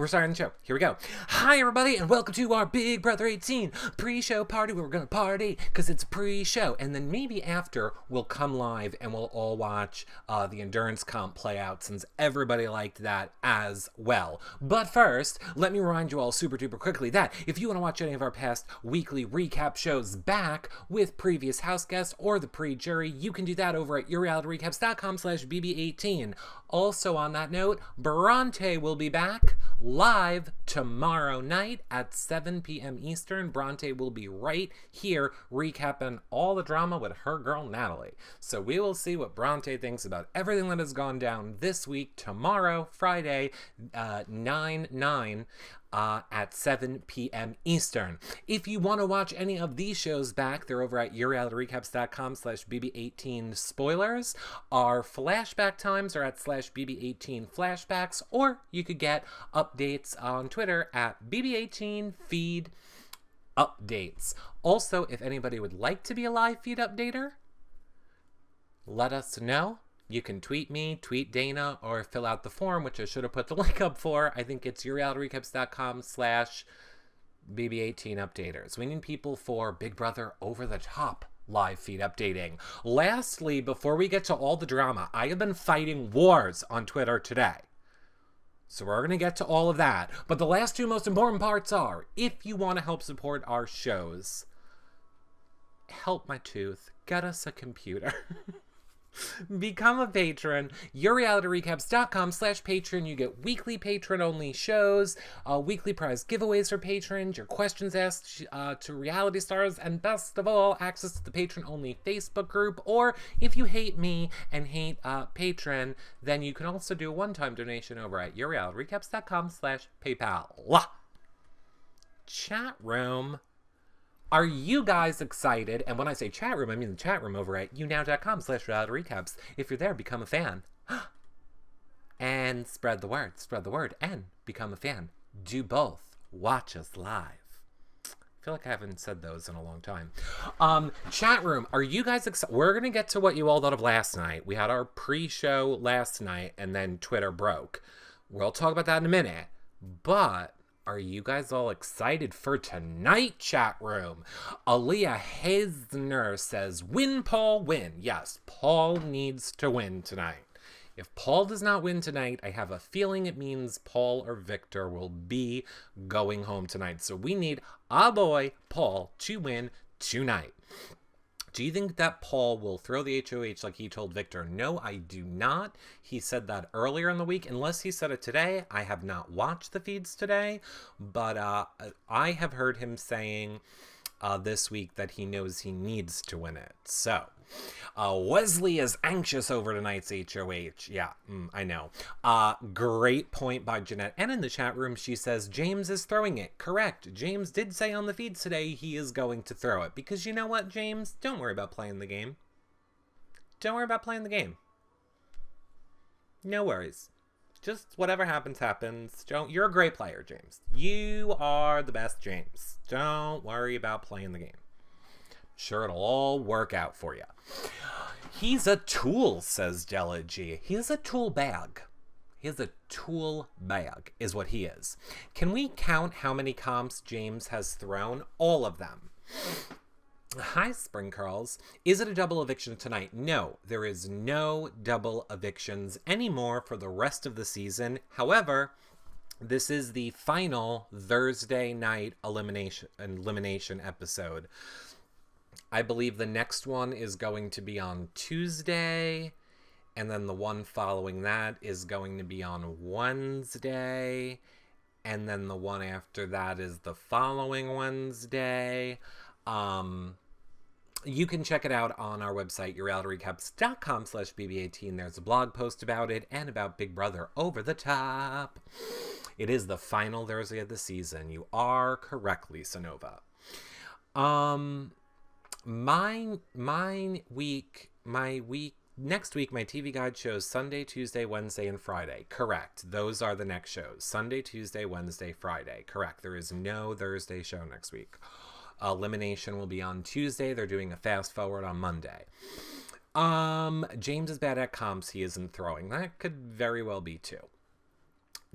we're starting the show. Here we go. Hi, everybody, and welcome to our Big Brother 18 pre-show party where we're going to party because it's a pre-show. And then maybe after, we'll come live and we'll all watch the endurance comp play out since everybody liked that as well. But first, let me remind you all super duper quickly that if you want to watch any of our past weekly recap shows back with previous house guests or the pre-jury, you can do that over at yourrealityrecaps.com/BB18. Also on that note, Bronte will be back live tomorrow night at 7 p.m. Eastern. Bronte will be right here recapping all the drama with her girl Natalie. So we will see what Bronte thinks about everything that has gone down this week, tomorrow, Friday, 9/9. At 7 p.m. Eastern. If you want to watch any of these shows back, they're over at yourrealityrecaps.com/BB18 spoilers. Our flashback times are at /BB18 flashbacks, or you could get updates on Twitter at BB18 feed updates. Also, if anybody would like to be a live feed updater, let us know. You can tweet me, tweet Dana, or fill out the form, which I should have put the link up for. I think it's yourrealityrecaps.com/BB18 updaters. We need people for Big Brother Over the Top live feed updating. Lastly, before we get to all the drama, I have been fighting wars on Twitter today. So we're going to get to all of that. But the last two most important parts are, if you want to help support our shows, help my tooth, get us a computer. Become a patron. yourrealityrecaps.com/patron. You get weekly patron-only shows, weekly prize giveaways for patrons, your questions asked to reality stars, and best of all, access to the patron-only Facebook group. Or if you hate me and hate patron, then you can also do a one-time donation over at yourrealityrecaps.com/PayPal. Chat room. Are you guys excited? And when I say chat room, I mean the chat room over at younow.com/realityrecaps. If you're there, become a fan. And spread the word, and become a fan. Do both. Watch us live. I feel like I haven't said those in a long time. Chat room, are you guys excited? We're going to get to what you all thought of last night. We had our pre-show last night, and then Twitter broke. We'll talk about that in a minute. But are you guys all excited for tonight, chat room? Aaliyah Hasner says, win, Paul, win. Yes, Paul needs to win tonight. If Paul does not win tonight, I have a feeling it means Paul or Victor will be going home tonight. So we need our boy, Paul, to win tonight. Do you think that Paul will throw the HOH like he told Victor? No, I do not. He said that earlier in the week. Unless he said it today. I have not watched the feeds today. But I have heard him saying this week that he knows he needs to win it. So, Wesley is anxious over tonight's HOH. Yeah, I know. Great point by Jeanette. And in the chat room, she says, James is throwing it. Correct. James did say on the feeds today he is going to throw it. Because you know what, James? Don't worry about playing the game. Don't worry about playing the game. No worries. Just whatever happens, happens. You're a great player, James. You are the best, James. Don't worry about playing the game. Sure, it'll all work out for you. He's a tool, says Della G. He's a tool bag. He's a tool bag, is what he is. Can we count how many comps James has thrown? All of them. Hi, Spring Curls. Is it a double eviction tonight? No, there is no double evictions anymore for the rest of the season. However, this is the final Thursday night elimination episode. I believe the next one is going to be on Tuesday, and then the one following that is going to be on Wednesday, and then the one after that is the following Wednesday. You can check it out on our website, yourrealityrecaps.com/BB18. There's a blog post about it and about Big Brother Over the Top. It is the final Thursday of the season. You are correct, Lisa Nova. My week, next week, my TV guide shows Sunday, Tuesday, Wednesday, and Friday. Correct. Those are the next shows. Sunday, Tuesday, Wednesday, Friday. Correct. There is no Thursday show next week. Elimination will be on Tuesday. They're doing a fast forward on Monday. James is bad at comps. He isn't throwing. That could very well be too.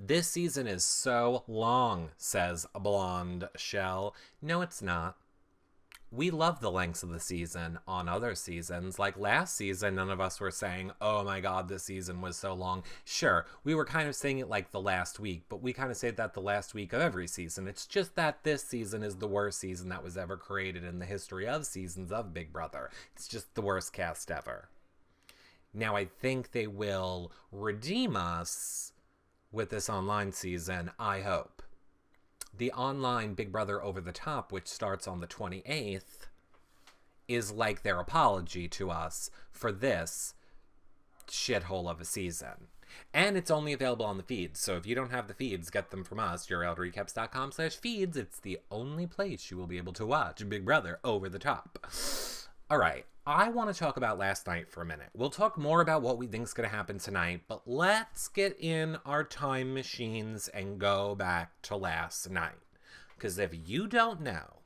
This season is so long, says a blonde shell. No, it's not. We love the lengths of the season on other seasons. Like last season, none of us were saying, oh my god, this season was so long. Sure, we were kind of saying it like the last week, but we kind of say that the last week of every season. It's just that this season is the worst season that was ever created in the history of seasons of Big Brother. It's just the worst cast ever. Now, I think they will redeem us with this online season, I hope. The online Big Brother Over the Top, which starts on the 28th, is like their apology to us for this shithole of a season. And it's only available on the feeds, so if you don't have the feeds, get them from us, yourrecaps.com/feeds. It's the only place you will be able to watch Big Brother Over the Top. All right, I want to talk about last night for a minute. We'll talk more about what we think is going to happen tonight, but let's get in our time machines and go back to last night. Because if you don't know,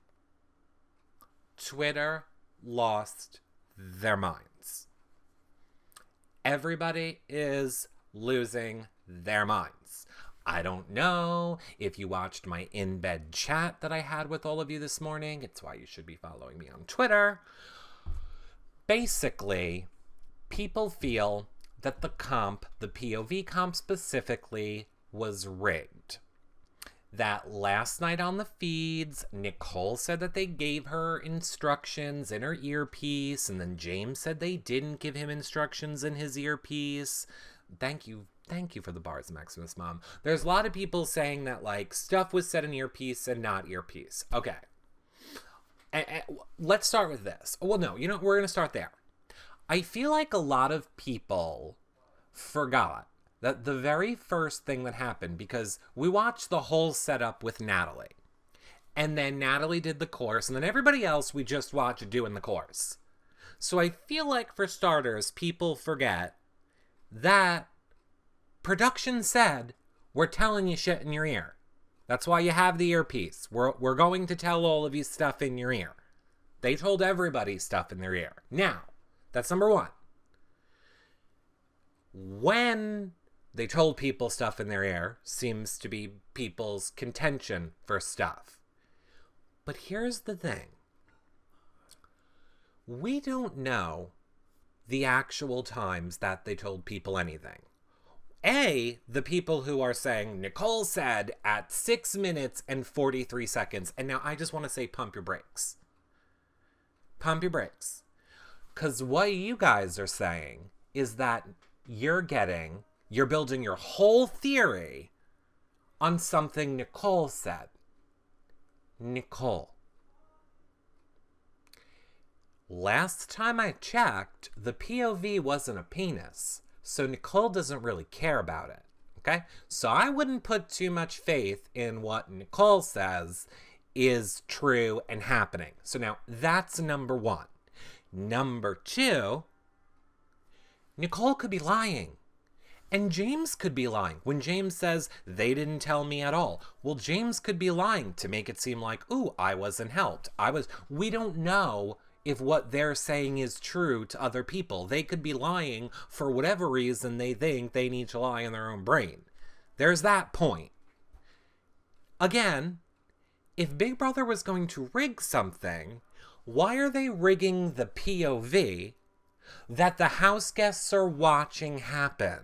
Twitter lost their minds. Everybody is losing their minds. I don't know if you watched my in-bed chat that I had with all of you this morning. It's why you should be following me on Twitter. Basically, people feel that the comp, the POV comp specifically, was rigged. That last night on the feeds, Nicole said that they gave her instructions in her earpiece, and then James said they didn't give him instructions in his earpiece. Thank you for the bars, Maximus Mom. There's a lot of people saying that, like, stuff was said in earpiece and not earpiece. Okay. Let's start with this. Well, no, we're going to start there. I feel like a lot of people forgot that the very first thing that happened, because we watched the whole setup with Natalie, and then Natalie did the course, and then everybody else we just watched doing the course. So I feel like, for starters, people forget that production said, we're telling you shit in your ear. That's why you have the earpiece. We're going to tell all of you stuff in your ear. They told everybody stuff in their ear. Now, that's number one. When they told people stuff in their ear seems to be people's contention for stuff. But here's the thing. We don't know the actual times that they told people anything. The people who are saying, Nicole said at 6 minutes and 43 seconds. And now I just want to say, pump your brakes. Pump your brakes. Because what you guys are saying is that you're building your whole theory on something Nicole said. Nicole. Last time I checked, the POV wasn't a penis. So Nicole doesn't really care about it, okay? So I wouldn't put too much faith in what Nicole says is true and happening. So now that's number one. Number two, Nicole could be lying. And James could be lying. When James says, they didn't tell me at all. Well, James could be lying to make it seem like, ooh, I wasn't helped. We don't know if what they're saying is true to other people. They could be lying for whatever reason they think they need to lie in their own brain. There's that point. Again, if Big Brother was going to rig something, why are they rigging the POV that the house guests are watching happen?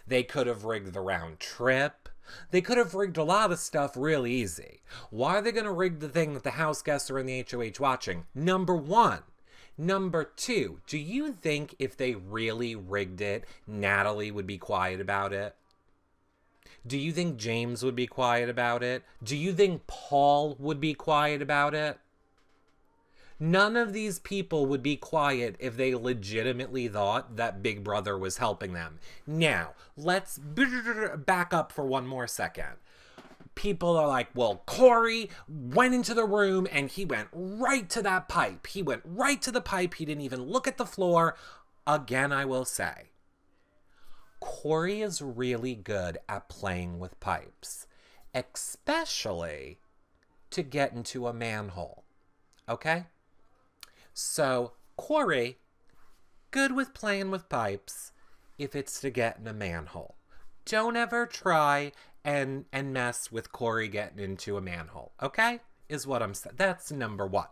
They could have rigged the round trip. They could have rigged a lot of stuff real easy. Why are they going to rig the thing that the house guests are in the HOH watching? Number one. Number two, do you think if they really rigged it, Natalie would be quiet about it? Do you think James would be quiet about it? Do you think Paul would be quiet about it? None of these people would be quiet if they legitimately thought that Big Brother was helping them. Now, let's back up for one more second. People are like, well, Corey went into the room and he went right to that pipe. He went right to the pipe. He didn't even look at the floor. Again, I will say, Corey is really good at playing with pipes, especially to get into a manhole. Okay? So, Corey, good with playing with pipes if it's to get in a manhole. don't ever try and mess with Corey getting into a manhole, okay? Is what I'm saying. That's number one.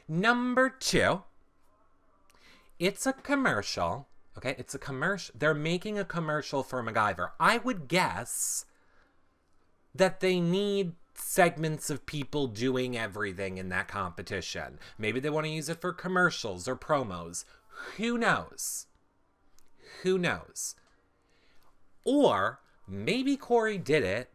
Number two, it's a commercial, okay? It's a commercial. They're making a commercial for MacGyver. I would guess that they need segments of people doing everything in that competition. Maybe they want to use it for commercials or promos. Who knows? Who knows? Or maybe Corey did it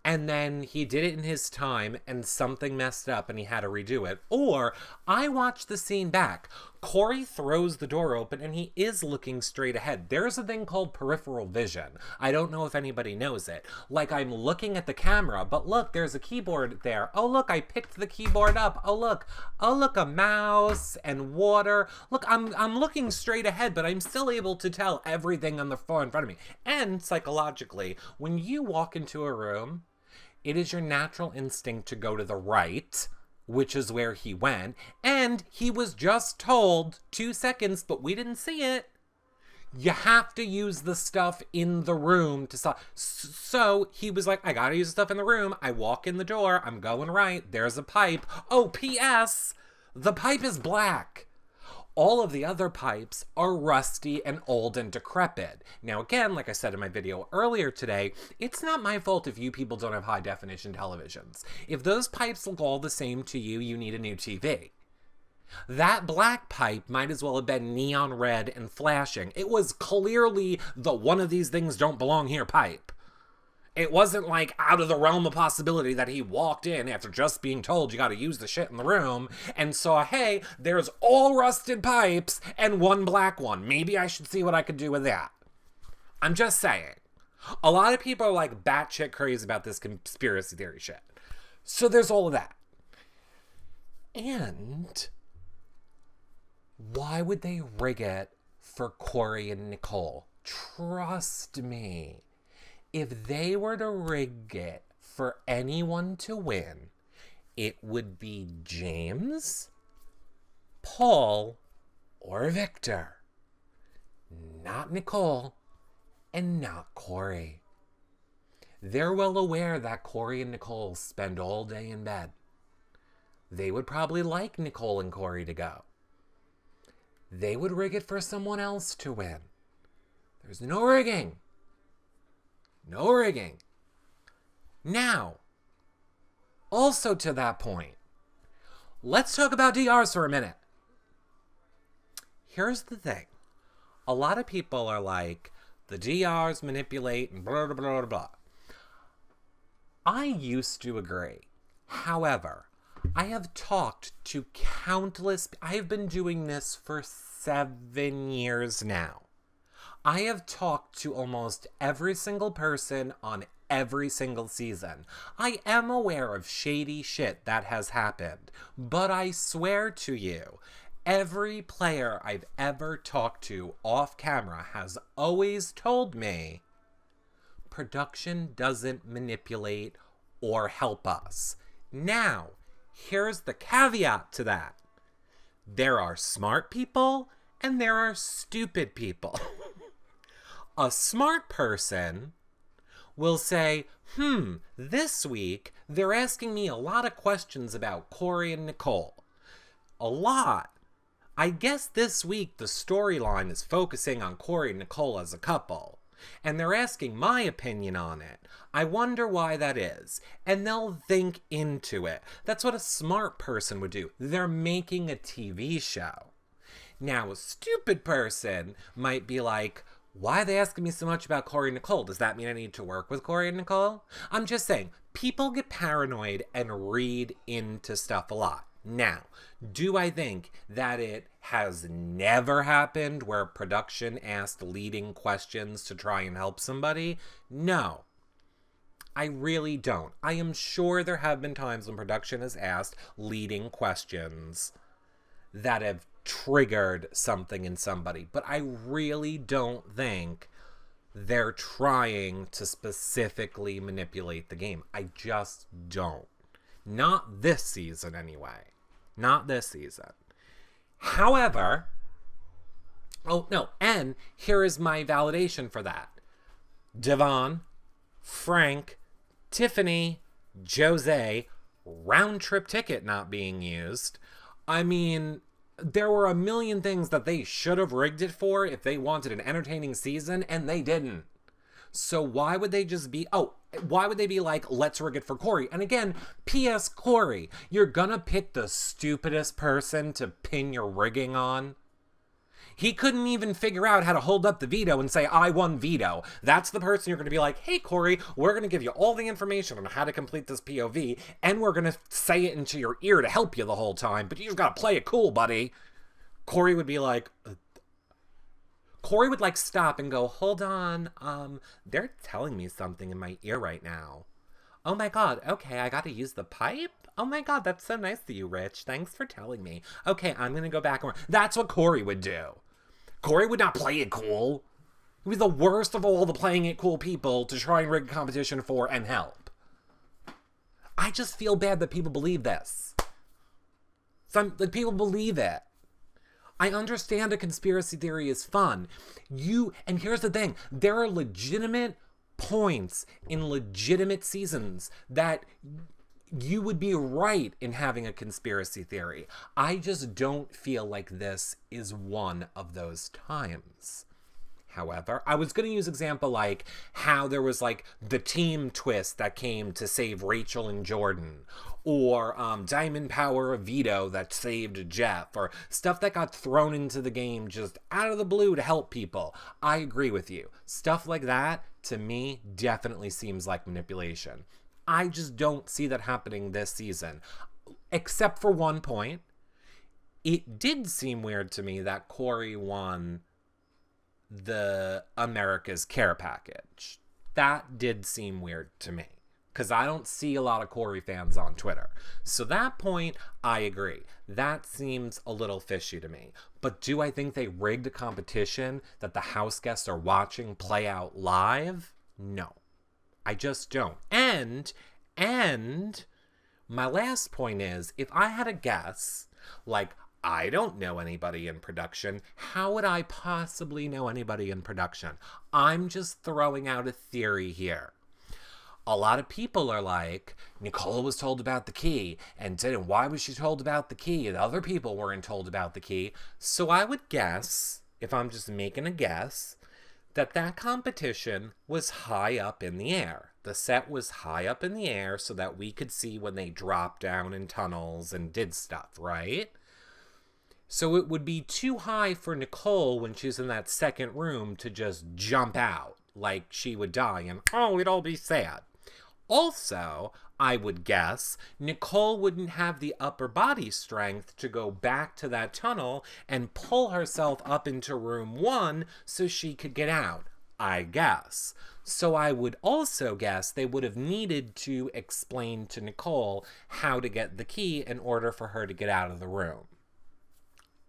and then he did it in his time and something messed up and he had to redo it. Or I watched the scene back. Corey throws the door open and he is looking straight ahead. There's a thing called peripheral vision. I don't know if anybody knows it. Like, I'm looking at the camera, but look, there's a keyboard there. Oh, look, I picked the keyboard up. Oh, look, a mouse and water. Look, I'm looking straight ahead, but I'm still able to tell everything on the floor in front of me. And psychologically, when you walk into a room, it is your natural instinct to go to the right, which is where he went. And he was just told 2 seconds, but we didn't see it. You have to use the stuff in the room to solve. So he was like, I gotta use the stuff in the room. I walk in the door. I'm going right. There's a pipe. Oh, P.S. The pipe is black. All of the other pipes are rusty and old and decrepit. Now, again, like I said in my video earlier today, it's not my fault if you people don't have high definition televisions. If those pipes look all the same to you, you need a new TV. That black pipe might as well have been neon red and flashing. It was clearly the one of these things don't belong here pipe. It wasn't like out of the realm of possibility that he walked in after just being told you gotta use the shit in the room and saw, hey, there's all rusted pipes and one black one. Maybe I should see what I could do with that. I'm just saying. A lot of people are like batshit crazy about this conspiracy theory shit. So there's all of that. And why would they rig it for Corey and Nicole? Trust me. If they were to rig it for anyone to win, it would be James, Paul, or Victor. Not Nicole, and not Corey. They're well aware that Corey and Nicole spend all day in bed. They would probably like Nicole and Corey to go. They would rig it for someone else to win. There's no rigging. No rigging. Now, also to that point, let's talk about DRs for a minute. Here's the thing. A lot of people are like, the DRs manipulate and blah, blah, blah, blah. I used to agree. However, I have talked to I have been doing this for 7 years now. I have talked to almost every single person on every single season. I am aware of shady shit that has happened, but I swear to you, every player I've ever talked to off camera has always told me production doesn't manipulate or help us. Now, here's the caveat to that. There are smart people and there are stupid people. A smart person will say, this week they're asking me a lot of questions about Corey and Nicole. A lot. I guess this week the storyline is focusing on Corey and Nicole as a couple. And they're asking my opinion on it. I wonder why that is. And they'll think into it. That's what a smart person would do. They're making a TV show. Now, a stupid person might be like, why are they asking me so much about Corey and Nicole? Does that mean I need to work with Corey and Nicole? I'm just saying, people get paranoid and read into stuff a lot. Now, do I think that it has never happened where production asked leading questions to try and help somebody? No. I really don't. I am sure there have been times when production has asked leading questions that have triggered something in somebody, but I really don't think they're trying to specifically manipulate the game. I just don't. Not this season, anyway. Not this season. However, oh no, and here is my validation for that. Devon, Frank, Tiffany, Jose, round trip ticket not being used. I mean, there were a million things that they should have rigged it for if they wanted an entertaining season, and they didn't. So why would they just be, why would they be like, let's rig it for Corey? And again, P.S. Corey, you're gonna pick the stupidest person to pin your rigging on? He couldn't even figure out how to hold up the veto and say, I won veto. That's the person you're going to be like, hey, Corey, we're going to give you all the information on how to complete this POV, and we're going to say it into your ear to help you the whole time, but you just got to play it cool, buddy. Corey would be like, Corey would like stop and go, hold on, they're telling me something in my ear right now. Oh my god, okay, I gotta use the pipe? Oh my god, that's so nice of you, Rich. Thanks for telling me. Okay, I'm gonna go back. That's what Corey would do. Corey would not play it cool. He was the worst of all the playing it cool people to try and rig a competition for and help. I just feel bad that people believe this. That people believe it. I understand a conspiracy theory is fun. And here's the thing, there are legitimate points in legitimate seasons that you would be right in having a conspiracy theory. I just don't feel like this is one of those times. However, I was going to use example like how there was like the team twist that came to save Rachel and Jordan, or Diamond Power Veto that saved Jeff, or stuff that got thrown into the game just out of the blue to help people. I agree with you. Stuff like that, to me, definitely seems like manipulation. I just don't see that happening this season. Except for one point. It did seem weird to me that Corey won the America's Care package. That did seem weird to me, because I don't see a lot of Corey fans on Twitter. So that point, I agree. That seems a little fishy to me. But do I think they rigged a competition that the house guests are watching play out live? No. I just don't. And my last point is, if I had a guess, like, I don't know anybody in production, how would I possibly know anybody in production? I'm just throwing out a theory here. A lot of people are like, Nicole was told about the key, and why was she told about the key? And other people weren't told about the key. So I would guess, if I'm just making a guess, that competition was high up in the air. The set was high up in the air so that we could see when they dropped down in tunnels and did stuff, right? So it would be too high for Nicole when she's in that second room to just jump out like she would die and, we'd all be sad. Also, I would guess Nicole wouldn't have the upper body strength to go back to that tunnel and pull herself up into room 1 so she could get out, I guess. So I would also guess they would have needed to explain to Nicole how to get the key in order for her to get out of the room.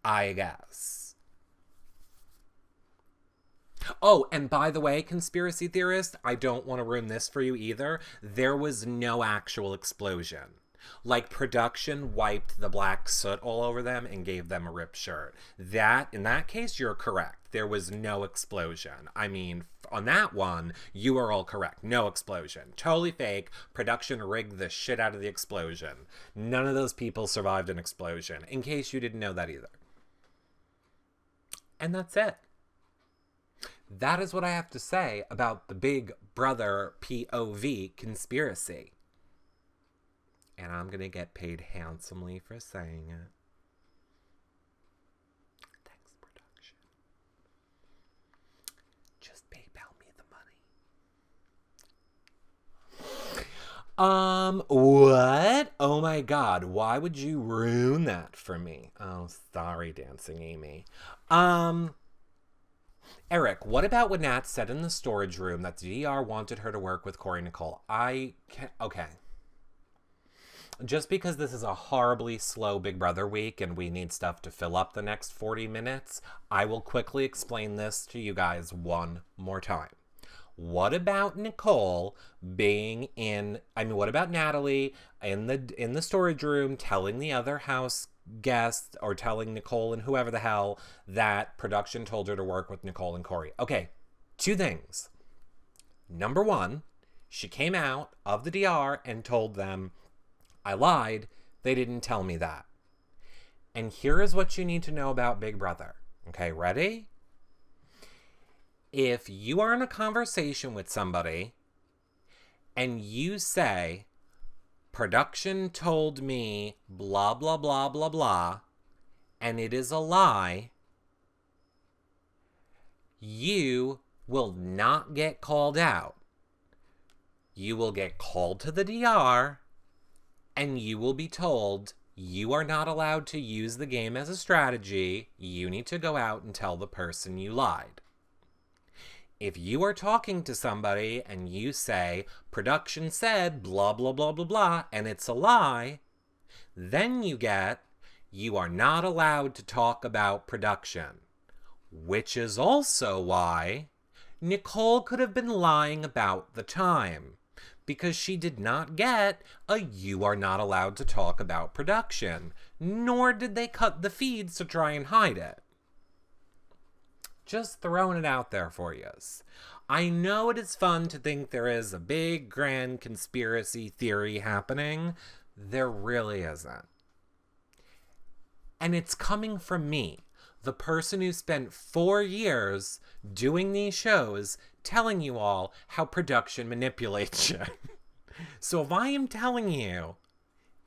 I guess. Oh, and by the way, conspiracy theorist, I don't want to ruin this for you either. There was no actual explosion. Like, production wiped the black soot all over them and gave them a ripped shirt. In that case, you're correct. There was no explosion. I mean, on that one, you are all correct. No explosion. Totally fake. Production rigged the shit out of the explosion. None of those people survived an explosion, in case you didn't know that either. And that's it. That is what I have to say about the Big Brother POV conspiracy. And I'm going to get paid handsomely for saying it. Thanks, production. Just PayPal me the money. What? Oh my god, why would you ruin that for me? Oh, sorry, Dancing Amy. Eric, what about what Nat said in the storage room that DR wanted her to work with Corey Nicole? Okay. Just because this is a horribly slow Big Brother week and we need stuff to fill up the next 40 minutes, I will quickly explain this to you guys one more time. What about Nicole what about Natalie in the storage room telling the other house guest, or telling Nicole and whoever the hell that production told her to work with Nicole and Corey? Okay, 2 things. Number 1, She came out of the DR and told them, I lied. They didn't tell me that. And here is what you need to know about Big Brother. Okay, ready? If you are in a conversation with somebody and you say, production told me blah, blah, blah, blah, blah, and it is a lie, you will not get called out. You will get called to the DR, and you will be told you are not allowed to use the game as a strategy. You need to go out and tell the person you lied. If you are talking to somebody and you say, production said blah, blah, blah, blah, blah, and it's a lie, then you are not allowed to talk about production. Which is also why Nicole could have been lying about the time. Because she did not get you are not allowed to talk about production. Nor did they cut the feeds to try and hide it. Just throwing it out there for you. I know it is fun to think there is a big, grand conspiracy theory happening. There really isn't. And it's coming from me, the person who spent 4 years doing these shows, telling you all how production manipulates you. So if I am telling you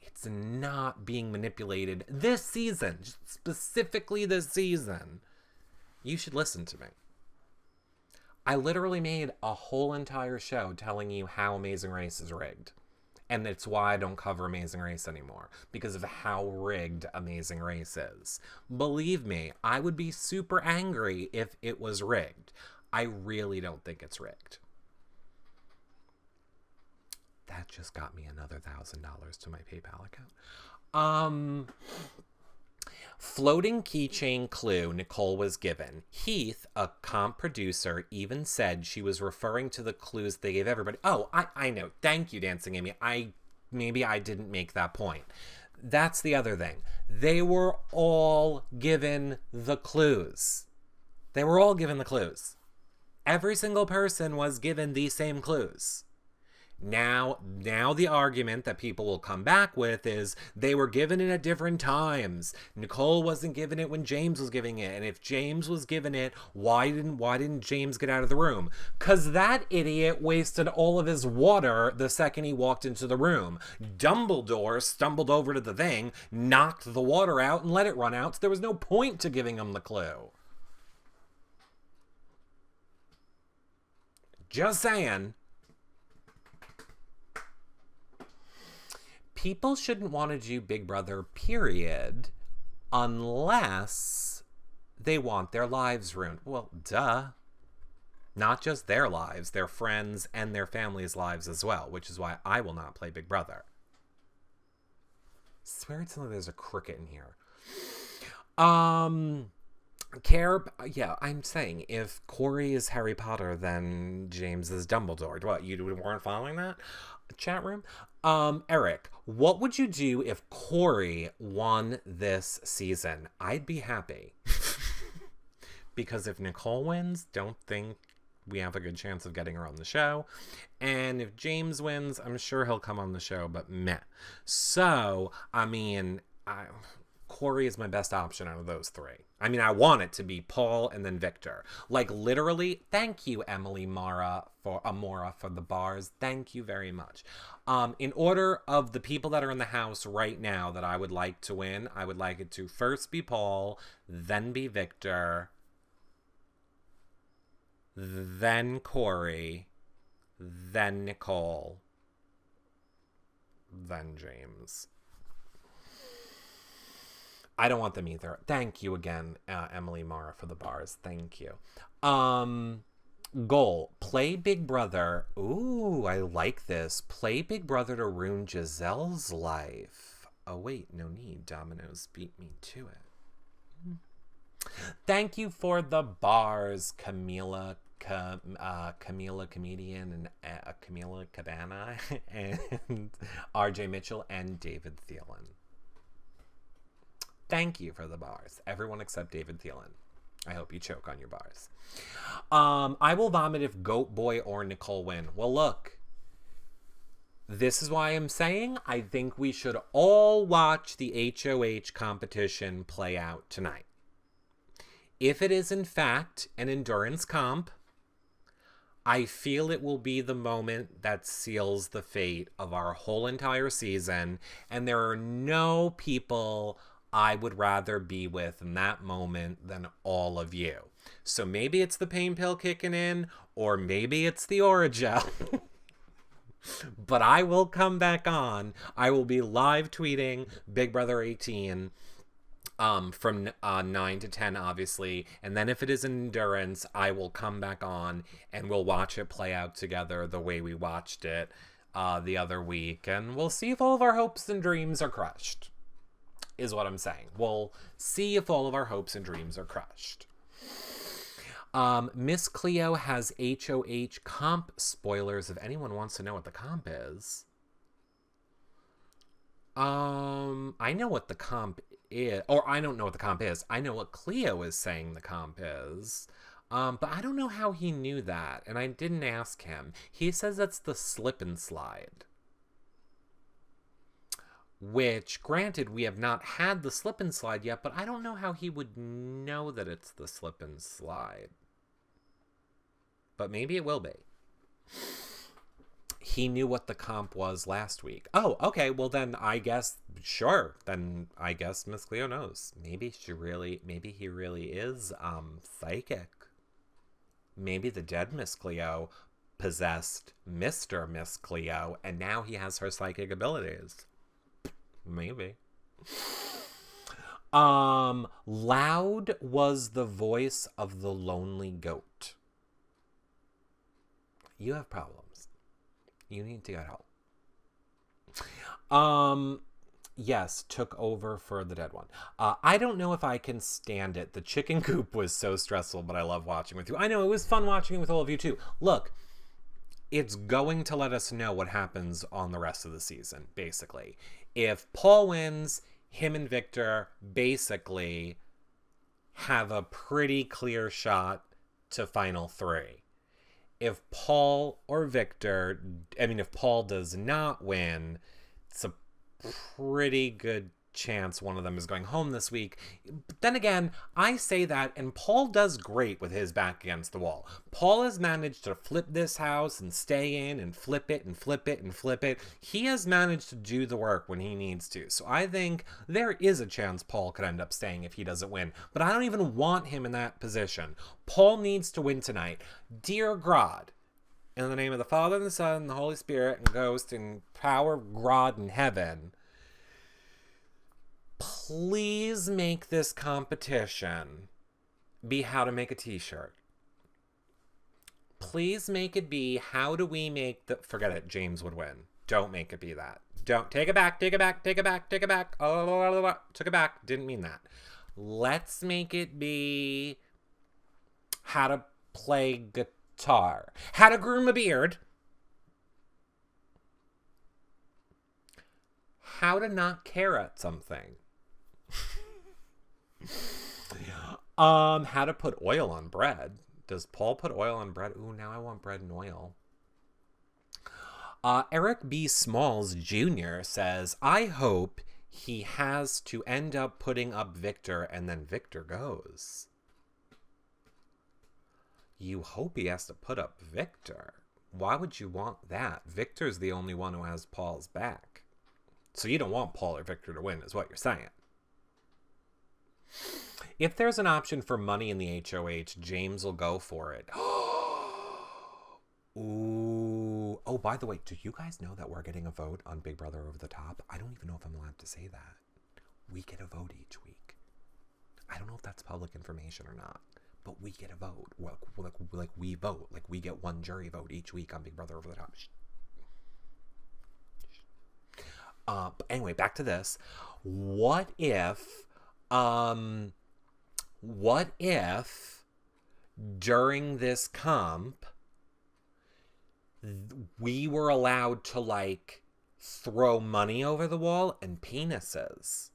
it's not being manipulated this season, specifically this season, you should listen to me. I literally made a whole entire show telling you how Amazing Race is rigged. And it's why I don't cover Amazing Race anymore. Because of how rigged Amazing Race is. Believe me, I would be super angry if it was rigged. I really don't think it's rigged. That just got me another $1,000 to my PayPal account. Floating keychain clue Nicole was given. Heath, a comp producer, even said she was referring to the clues they gave everybody. Oh, I know. Thank you, Dancing Amy. Maybe I didn't make that point. That's the other thing. They were all given the clues. Every single person was given these same clues. Now the argument that people will come back with is they were given it at different times. Nicole wasn't given it when James was giving it. And if James was given it, why didn't James get out of the room? 'Cause that idiot wasted all of his water the second he walked into the room. Dumbledore stumbled over to the thing, knocked the water out, and let it run out. So there was no point to giving him the clue. Just saying. People shouldn't want to do Big Brother, period, unless they want their lives ruined. Well, duh. Not just their lives, their friends and their families' lives as well, which is why I will not play Big Brother. I swear it's like there's a cricket in here. Yeah, I'm saying if Corey is Harry Potter, then James is Dumbledore. What, you weren't following that? Chat room? Eric, what would you do if Corey won this season? I'd be happy. Because if Nicole wins, don't think we have a good chance of getting her on the show. And if James wins, I'm sure he'll come on the show, but meh. So, I mean, Corey is my best option out of those three. I mean, I want it to be Paul and then Victor. Like, literally, thank you, Emily Amora, for the bars. Thank you very much. In order of the people that are in the house right now that I would like to win, I would like it to first be Paul, then be Victor, then Corey, then Nicole, then James. I don't want them either. Thank you again, Emily Mara, for the bars. Thank you. Goal. Play Big Brother. Ooh, I like this. Play Big Brother to ruin Giselle's life. Oh, wait. No need. Dominoes beat me to it. Thank you for the bars, Camila Comedian, and Camila Cabana, and RJ Mitchell, and David Thielen. Thank you for the bars. Everyone except David Thielen. I hope you choke on your bars. I will vomit if Goat Boy or Nicole win. Well, look. This is why I'm saying I think we should all watch the HOH competition play out tonight. If it is in fact an endurance comp, I feel it will be the moment that seals the fate of our whole entire season, and there are no people I would rather be with in that moment than all of you. So maybe it's the pain pill kicking in, or maybe it's the Oragel. But I will come back on. I will be live tweeting Big Brother 18 from 9 to 10, obviously. And then if it is endurance, I will come back on and we'll watch it play out together the way we watched it the other week. And we'll see if all of our hopes and dreams are crushed, is what I'm saying. We'll see if all of our hopes and dreams are crushed. Miss Cleo has HOH comp spoilers if anyone wants to know what the comp is. I know what the comp is, or I don't know what the comp is. I know what Cleo is saying the comp is. But I don't know how he knew that, and I didn't ask him. He says that's the slip and slide. Which, granted, we have not had the slip and slide yet, but I don't know how he would know that it's the slip and slide. But maybe it will be. He knew what the comp was last week. Oh, okay. Well, then I guess, sure. Then I guess Miss Cleo knows. Maybe he really is psychic. Maybe the dead Miss Cleo possessed Mr. Miss Cleo, and now he has her psychic abilities. Maybe. Loud was the voice of the lonely goat. You have problems. You need to get help. Yes, took over for the dead one. I don't know if I can stand it. The chicken coop was so stressful, but I love watching with you. I know, it was fun watching it with all of you too. Look, it's going to let us know what happens on the rest of the season, basically. If Paul wins, him and Victor basically have a pretty clear shot to final three. If Paul does not win, it's a pretty good chance one of them is going home this week. But then again, I say that, and Paul does great with his back against the wall. Paul has managed to flip this house and stay in and flip it and flip it and flip it. He has managed to do the work when he needs to. So I think there is a chance Paul could end up staying if he doesn't win. But I don't even want him in that position. Paul needs to win tonight. Dear God, in the name of the Father and the Son and the Holy Spirit and Ghost and power of God in heaven, please make this competition be how to make a t-shirt. Please make it be how do we make the... Forget it, James would win. Don't make it be that. Don't. Take it back, take it back, take it back, take it back. Oh, took it back. Didn't mean that. Let's make it be how to play guitar. How to groom a beard. How to not care at something. How to put oil on bread. Does Paul put oil on bread? Ooh, now I want bread and oil. Eric B. Smalls Jr. says, I hope he has to end up putting up Victor and then Victor goes. You hope he has to put up Victor? Why would you want that? Victor's the only one who has Paul's back. So you don't want Paul or Victor to win, is what you're saying. If there's an option for money in the HOH, James will go for it. Ooh. Oh, by the way, do you guys know that we're getting a vote on Big Brother Over the Top? I don't even know if I'm allowed to say that. We get a vote each week. I don't know if that's public information or not, but we get a vote. Like we vote. Like we get one jury vote each week on Big Brother Over the Top. But anyway, back to this. What if during this comp we were allowed to like throw money over the wall and penises?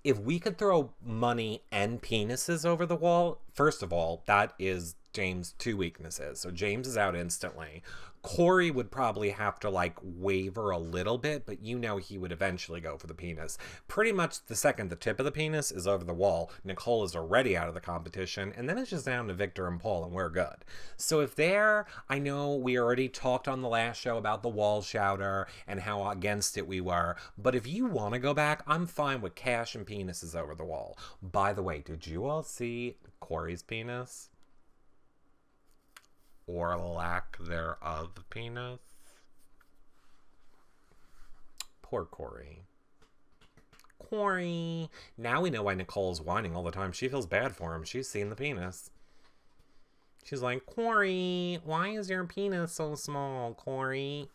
If we could throw money and penises over the wall, first of all, that is James 2 weaknesses. So James is out instantly. Corey would probably have to like waver a little bit, but you know he would eventually go for the penis. Pretty much the second the tip of the penis is over the wall, Nicole is already out of the competition, and then it's just down to Victor and Paul, and we're good. So if they're, I know we already talked on the last show about the wall shouter and how against it we were, but if you want to go back, I'm fine with cash and penises over the wall. By the way, did you all see Corey's penis? Or lack thereof penis? Poor Corey. Corey. Now we know why Nicole's whining all the time. She feels bad for him. She's seen the penis. She's like, Corey, why is your penis so small, Corey?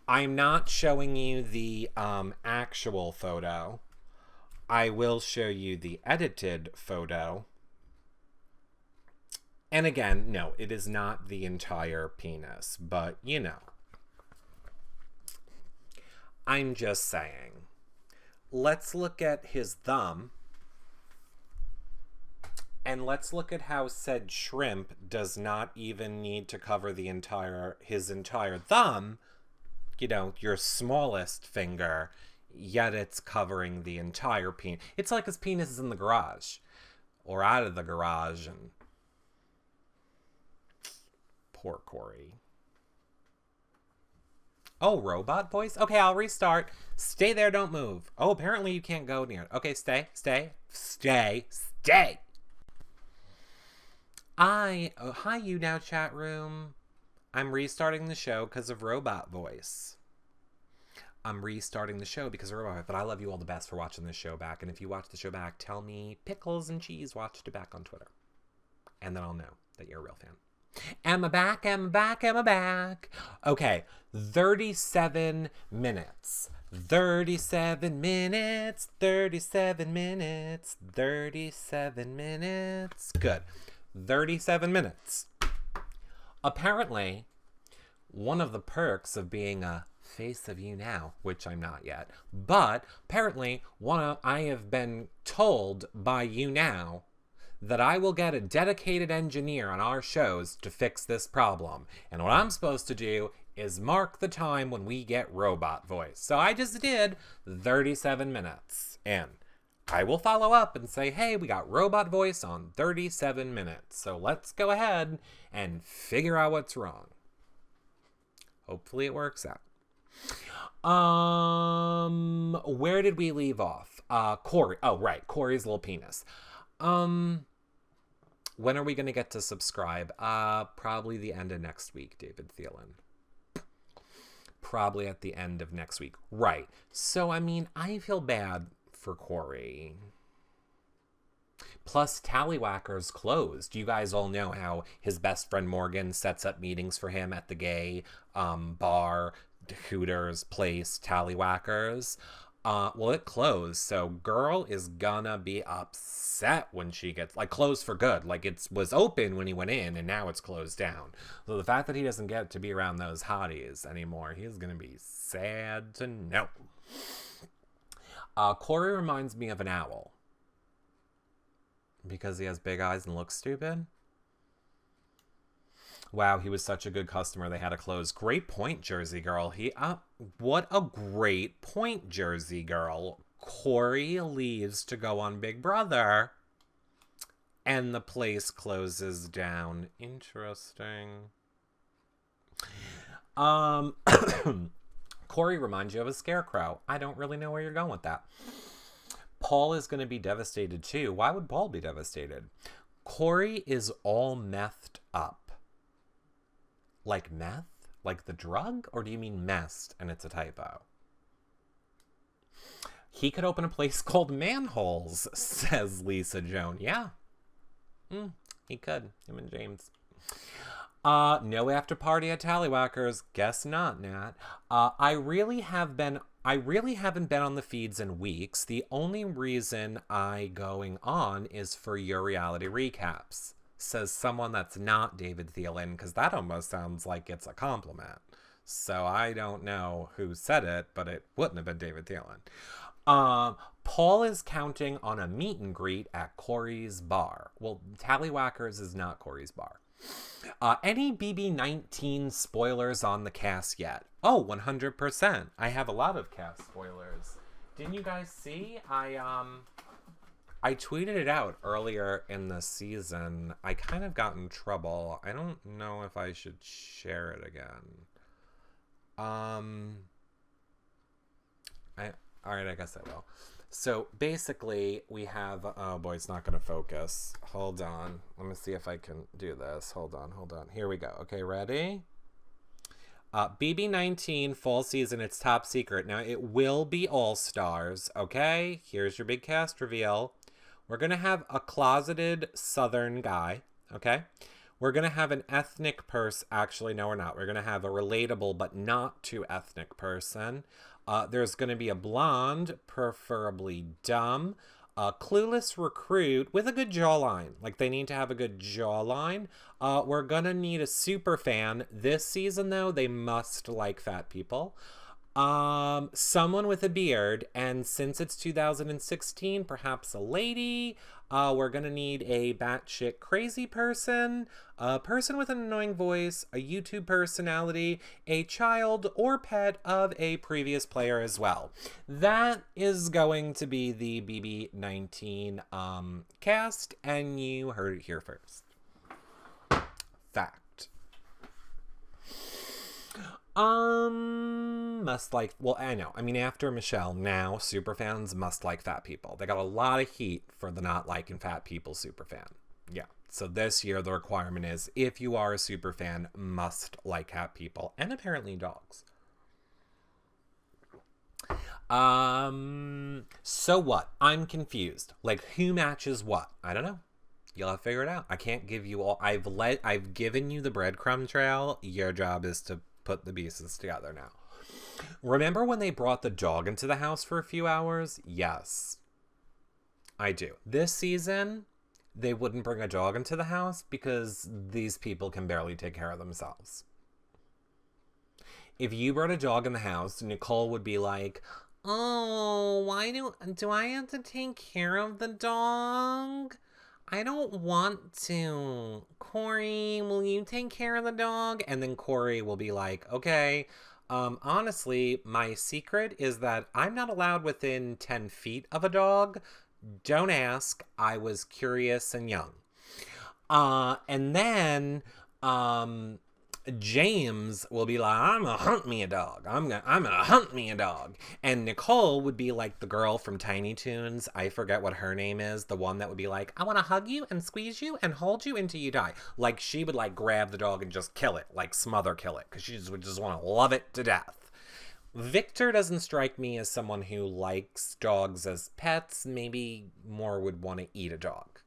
I'm not showing you the actual photo. I will show you the edited photo. And again, no, it is not the entire penis, but you know. I'm just saying. Let's look at his thumb. And let's look at how said shrimp does not even need to cover his entire thumb, you know, your smallest finger, yet it's covering the entire penis. It's like his penis is in the garage or out of the garage, and poor Corey. Oh, robot voice? Okay, I'll restart. Stay there, don't move. Oh, apparently you can't go near it. Okay, stay. Hi, you now, chat room. I'm restarting the show because of robot voice. I'm restarting the show because of robot voice, but I love you all the best for watching this show back. And if you watch the show back, tell me Pickles and Cheese watched it back on Twitter. And then I'll know that you're a real fan. Am I back? Okay, 37 minutes. 37 minutes. Good. 37 minutes. Apparently, one of the perks of being a face of you now, which I'm not yet, but apparently I have been told by you now that I will get a dedicated engineer on our shows to fix this problem. And what I'm supposed to do is mark the time when we get robot voice. So I just did 37 minutes. And I will follow up and say, hey, we got robot voice on 37 minutes. So let's go ahead and figure out what's wrong. Hopefully it works out. Where did we leave off? Corey. Oh, right. Corey's little penis. When are we going to get to subscribe? Probably the end of next week, David Thielen. Probably at the end of next week. Right. So, I mean, I feel bad for Corey. Plus, Tallywhacker's closed. You guys all know how his best friend Morgan sets up meetings for him at the gay bar, Hooters place, Tallywhackers. Well, it closed, so girl is gonna be upset when she gets, like, closed for good. Like, it was open when he went in, and now it's closed down. So the fact that he doesn't get to be around those hotties anymore, he's gonna be sad to know. Corey reminds me of an owl. Because he has big eyes and looks stupid? Wow, he was such a good customer. They had to close. Great point, Jersey Girl. What a great point, Jersey Girl. Corey leaves to go on Big Brother, and the place closes down. Interesting. Corey reminds you of a scarecrow. I don't really know where you're going with that. Paul is going to be devastated too. Why would Paul be devastated? Corey is all methed up. Like meth? Like the drug? Or do you mean messed and it's a typo? He could open a place called Manholes, says Lisa Joan. Yeah. He could. Him and James. No after party at Tallywhackers. Guess not, Nat. I really haven't been on the feeds in weeks. The only reason I going on is for your reality recaps. Says someone that's not David Thielen, because that almost sounds like it's a compliment. So I don't know who said it, but it wouldn't have been David Thielen. Paul is counting on a meet and greet at Corey's bar. Well, Tallywhackers is not Corey's bar. Any BB19 spoilers on the cast yet? Oh, 100%. I have a lot of cast spoilers. Didn't you guys see? I tweeted it out earlier in the season. I kind of got in trouble. I don't know if I should share it again. Alright, I guess I will. So basically we have, oh boy, it's not going to focus. Hold on. Let me see if I can do this. Hold on. Here we go. Okay, ready? BB19 fall season, it's top secret. Now it will be all stars. Okay, here's your big cast reveal. We're going to have a closeted Southern guy. Okay. We're going to have an ethnic person. Actually, no, we're not. We're going to have a relatable but not too ethnic person. There's going to be a blonde, preferably dumb, a clueless recruit with a good jawline. Like, they need to have a good jawline. We're going to need a super fan. This season, though, they must like fat people. Someone with a beard, and since it's 2016, perhaps a lady. We're gonna need a batshit crazy person, a person with an annoying voice, a YouTube personality, a child or pet of a previous player as well. That is going to be the BB19 cast, and you heard it here first. Fact. Must like, well, I know. I mean, after Michelle, now superfans must like fat people. They got a lot of heat for the not liking fat people superfan. Yeah. So this year, the requirement is if you are a superfan, must like fat people and apparently dogs. So what? I'm confused. Like, who matches what? I don't know. You'll have to figure it out. I can't give you all. I've given you the breadcrumb trail. Your job is to put the pieces together now. Remember when they brought the dog into the house for a few hours? Yes, I do. This season, they wouldn't bring a dog into the house because these people can barely take care of themselves. If you brought a dog in the house, Nicole would be like, oh, why do I have to take care of the dog? I don't want to. Corey, will you take care of the dog? And then Corey will be like, okay. Honestly, my secret is that I'm not allowed within 10 feet of a dog. Don't ask. I was curious and young. And then, James will be like, I'm gonna hunt me a dog. I'm gonna hunt me a dog. And Nicole would be like the girl from Tiny Toons. I forget what her name is. The one that would be like, I want to hug you and squeeze you and hold you until you die. Like, she would like grab the dog and just kill it, like smother kill it, because she would just want to love it to death. Victor doesn't strike me as someone who likes dogs as pets. Maybe more would want to eat a dog.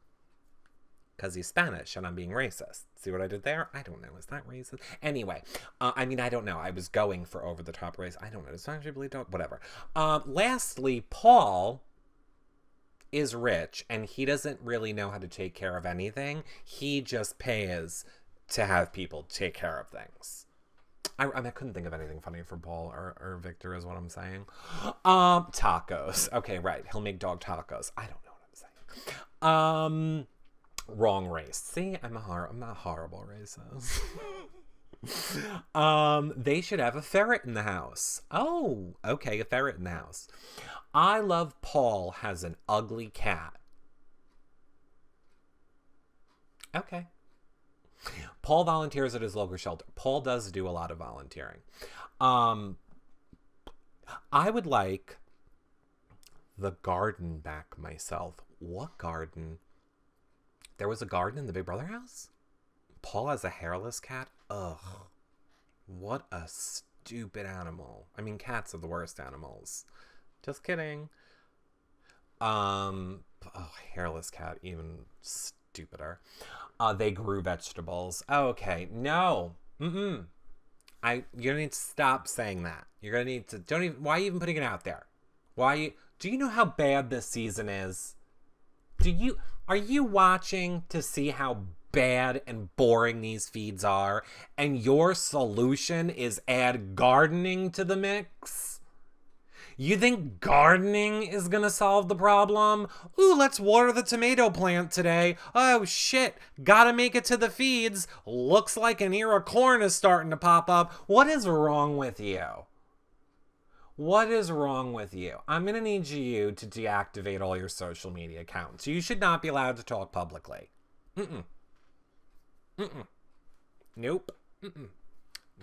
Because he's Spanish and I'm being racist. See what I did there? I don't know. Is that racist? Anyway, I mean, I don't know. I was going for over-the-top race. I don't know. It's actually whatever. Lastly, Paul is rich and he doesn't really know how to take care of anything. He just pays to have people take care of things. I couldn't think of anything funny for Paul or Victor is what I'm saying. Tacos. Okay, right. He'll make dog tacos. I don't know what I'm saying. Wrong race. See, I'm a horrible racist. They should have a ferret in the house. Oh, okay, a ferret in the house. I love Paul has an ugly cat. Okay. Paul volunteers at his local shelter. Paul does do a lot of volunteering. I would like the garden back myself. What garden? There was a garden in the Big Brother house? Paul has a hairless cat? Ugh. What a stupid animal. I mean, cats are the worst animals. Just kidding. Hairless cat, even stupider. They grew vegetables. Okay, no. You're gonna need to stop saying that. You're gonna need to, why are you even putting it out there? Do you know how bad this season is? Are you watching to see how bad and boring these feeds are, and your solution is add gardening to the mix? You think gardening is gonna solve the problem? Ooh, let's water the tomato plant today. Oh shit, gotta make it to the feeds. Looks like an ear of corn is starting to pop up. What is wrong with you? What is wrong with you? I'm gonna need you to deactivate all your social media accounts. You should not be allowed to talk publicly. Nope.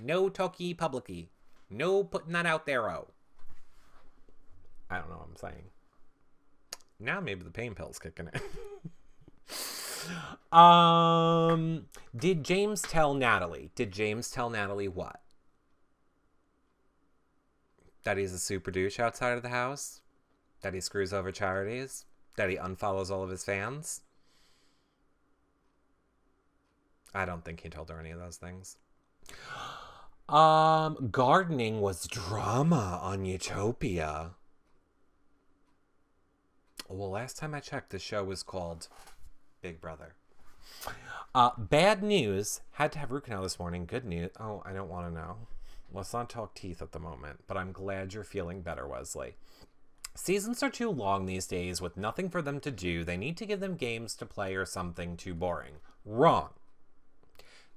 No talkie publicly. No putting that out there. Oh. I don't know what I'm saying. Now maybe the pain pill's kicking in. Did James tell Natalie? Did James tell Natalie what? That he's a super douche outside of the house? That he screws over charities? That he unfollows all of his fans? I don't think he told her any of those things. Gardening was drama on Utopia. Well, last time I checked, the show was called Big Brother. Bad news. Had to have root canal this morning. Good news. Oh, I don't want to know. Let's not talk teeth at the moment, but I'm glad you're feeling better, Wesley. Seasons are too long these days with nothing for them to do. They need to give them games to play or something too boring. Wrong.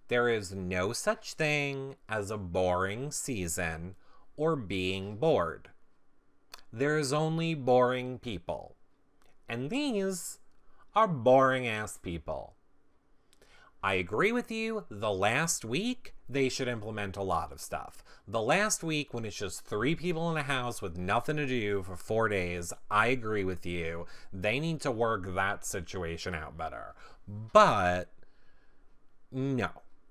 There is no such thing as a boring season or being bored. There is only boring people. And these are boring-ass people. I agree with you. The last week, they should implement a lot of stuff. The last week, when it's just 3 people in a house with nothing to do for 4 days, I agree with you. They need to work that situation out better. But, no.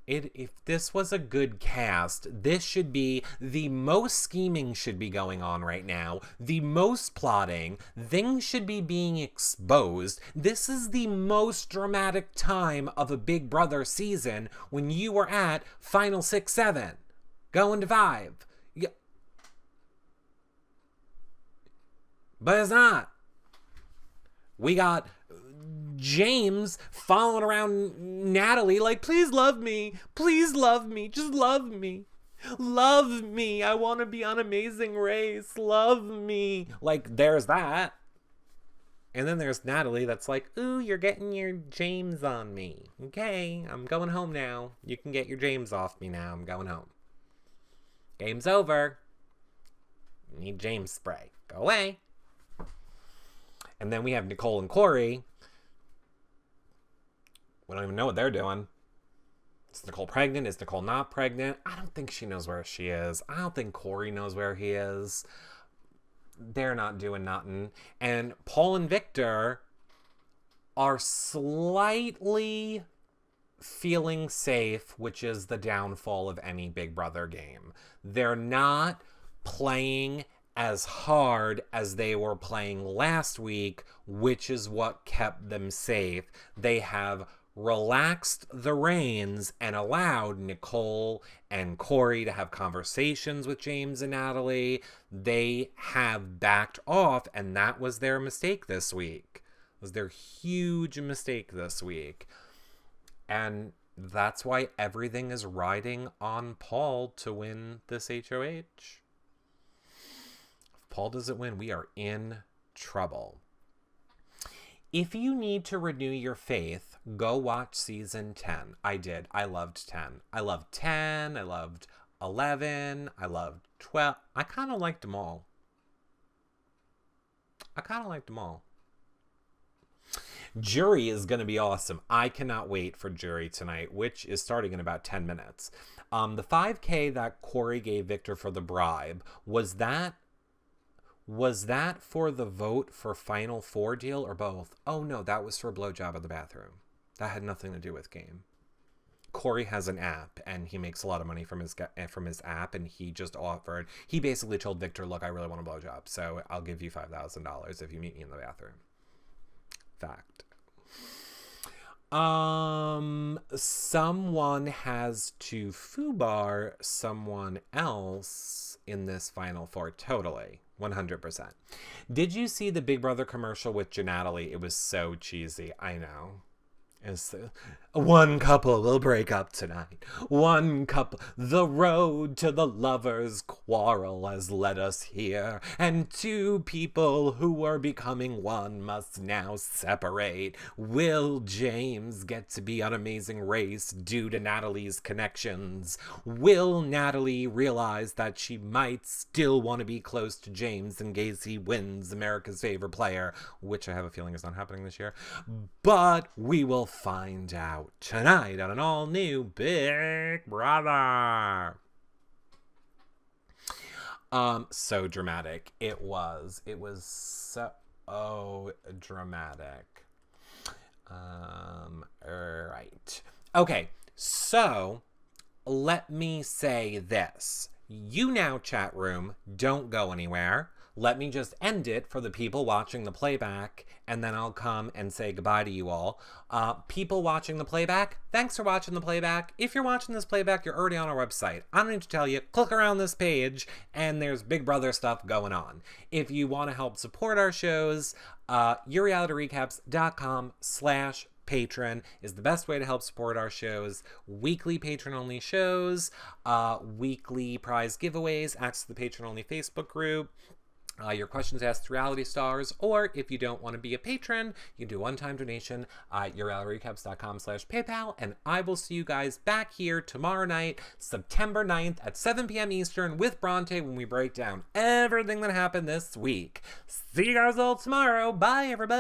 If this was a good cast, this should be the most scheming should be going on right now, the most plotting, things should be being exposed. This is the most dramatic time of a Big Brother season when you were at Final 6, 7, going to 5. Yeah. But it's not. We got James following around Natalie like, please love me, just love me, I want to be on Amazing Race, love me. Like, there's that. And then there's Natalie that's like, ooh, you're getting your James on me. Okay, I'm going home now. You can get your James off me now. I'm going home. Game's over. You need James spray. Go away. And then we have Nicole and Corey. We don't even know what they're doing. Is Nicole pregnant? Is Nicole not pregnant? I don't think she knows where she is. I don't think Corey knows where he is. They're not doing nothing. And Paul and Victor are slightly feeling safe, which is the downfall of any Big Brother game. They're not playing as hard as they were playing last week, which is what kept them safe. They have relaxed the reins and allowed Nicole and Corey to have conversations with James and Natalie. They have backed off, and that was their mistake this week. It was their huge mistake this week. And that's why everything is riding on Paul to win this HOH. If Paul doesn't win, we are in trouble. If you need to renew your faith, go watch season 10. I did. I loved 10. I loved 10. I loved 11. I loved 12. I kind of liked them all. Jury is going to be awesome. I cannot wait for Jury tonight, which is starting in about 10 minutes. The $5,000 that Corey gave Victor for the bribe, was that for the vote for Final Four deal or both? Oh no, that was for a blowjob at the bathroom. That had nothing to do with game. Corey has an app and he makes a lot of money from his app, and he basically told Victor, look, I really want a blowjob, so I'll give you $5,000 if you meet me in the bathroom. Fact. Someone has to foobar someone else in this Final Four. Totally. 100%. Did you see the Big Brother commercial with Natalie? It was so cheesy. I know. One couple will break up tonight. One couple. The road to the lovers' quarrel has led us here, and two people who were becoming one must now separate. Will James get to be on Amazing Race due to Natalie's connections? Will Natalie realize that she might still want to be close to James in case he wins America's Favorite Player, which I have a feeling is not happening this year? But we will find out tonight on an all-new Big Brother. So dramatic. It was so dramatic. Right. Okay, so let me say this. You now, chat room, don't go anywhere. Let me just end it for the people watching the playback, and then I'll come and say goodbye to you all. People watching the playback, thanks for watching the playback. If you're watching this playback, you're already on our website. I don't need to tell you, click around this page, and there's Big Brother stuff going on. If you want to help support our shows, yourrealityrecaps.com/patron is the best way to help support our shows. Weekly patron-only shows, weekly prize giveaways, access to the patron-only Facebook group, your questions asked to Reality Stars, or if you don't want to be a patron, you can do a one-time donation at yourrealityrecaps.com/PayPal, and I will see you guys back here tomorrow night, September 9th at 7 p.m. Eastern with Bronte when we break down everything that happened this week. See you guys all tomorrow. Bye, everybody.